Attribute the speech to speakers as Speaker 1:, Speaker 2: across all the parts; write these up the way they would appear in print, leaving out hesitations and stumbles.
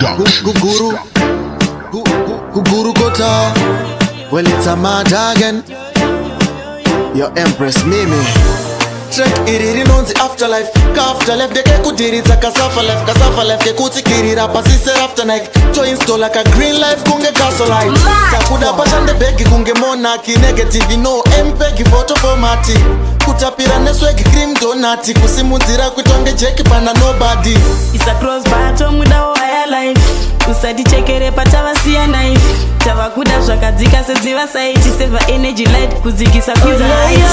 Speaker 1: Guru Kota. Well, it's a mad again. Your Empress Mimi. Track iriri nonzi afterlife. Ka afterlife deke kudiritsa kasafa life ke kutikirira pasise afternight. To install like a green life kunge castle light. Takuda pashande begi kunge monarchy. Negative no MPEG photo formati. Kutapira nesweg cream donati. Kusimudzira kutonge jeki pana nobody.
Speaker 2: It's a cross bottom muda wa higher life. Usadi chekere patava siya knife. Tavakuda zvakadzika sedziva saiti. Save energy light kuzikisa kuza height.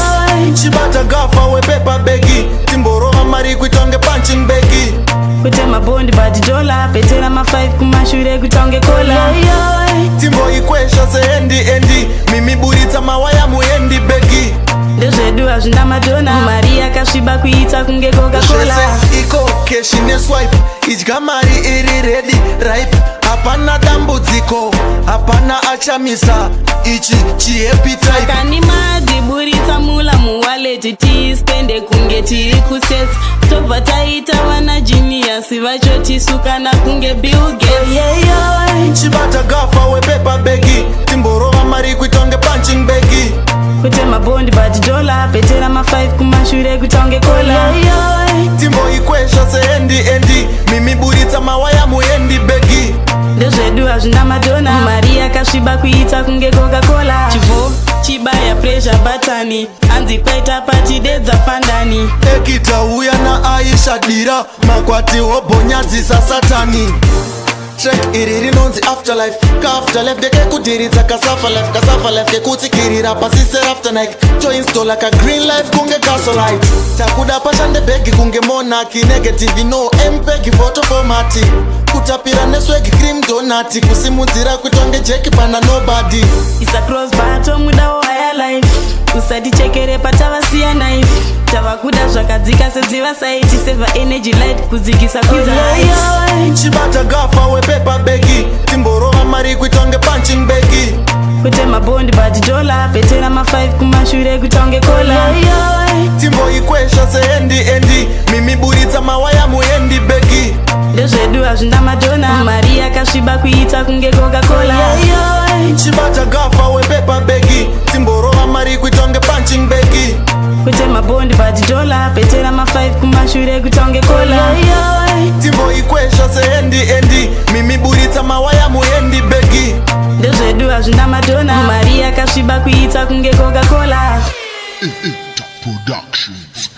Speaker 1: Chibata gafa we paper begi. Timborova mari kuitonge punching begi.
Speaker 2: Kutema bondi bati dola. Petera ma 5 kumashure kutonge kola.
Speaker 1: Timbo ikwesha se endi. Mimi buritsa mawaya muendi begi.
Speaker 2: Ndezvedu hazvinda madona. Mari yakasviba kuita kunge Coca-Cola.
Speaker 1: Iko cash ne swipe. Idya mari iri ready ripe. Hapana dambudziko, hapana achamisa. Ichi happy type.
Speaker 2: Kani madi buritsa mula muwaleti. Tispende kunge tiri kusets. Tobva taita wana genius. Vachoti sukana kunge Bill Gates.
Speaker 1: Chibata gafa we paper begi. Timborova mari kuitonge punching begi.
Speaker 2: Kutema bondi bati dola. Petera ma 5 kumashure kutonge kola.
Speaker 1: Timbo ikwesha se endi. Mimi buritsa mawaya muendi begi.
Speaker 2: Ndezvedu hazvinda madona. Mari yakasviba kuita kunge Coca-Cola. Chivo chibaya pressure batani. Anzi kwaita pati dedza fandani.
Speaker 1: Ekita uya na Aisha dira. Makwati obonyadzisa satani. Track iriri nonzi afterlife. Ka afterlife deke kudiritsa kasafa life ke kutikirira pasise afternight. To install like a green life kunge castle light. Takuda pashande begi kunge monarchy. Negative no MPEG photo formati. Kutapira nesweg cream donati. Kusimudzira kutonge jeki pana nobody.
Speaker 2: It's a cross bottom muda wa higher life. Usadi chekere patava siya knife. Tavakuda zvakadzika sedziva saiti. Save energy light kuzikisa kuza height.
Speaker 1: Chibata gafa we paper begi. Timborova mari kuitonge punching begi.
Speaker 2: Kutema bondi bati dola. Petera ma 5 kumashure kutonge kola.
Speaker 1: Timbo ikwesha se endi. Mimi buritsa mawaya muendi begi.
Speaker 2: Ndezvedu hazvinda madona. Mari yakasviba kuita kunge Coca-Cola.
Speaker 1: Chibata gafa we paper begi. Timborova mari kuitonge punching begi.
Speaker 2: Kutema bondi bati dola. Petera ma 5 kumashure kutonge kola.
Speaker 1: Timbo ikwesha se endi. Mimi buritsa mawaya muendi begi.
Speaker 2: Ndezvedu hazvinda madona. Mari yakasviba kuita kunge Coca-Cola.
Speaker 3: Productions.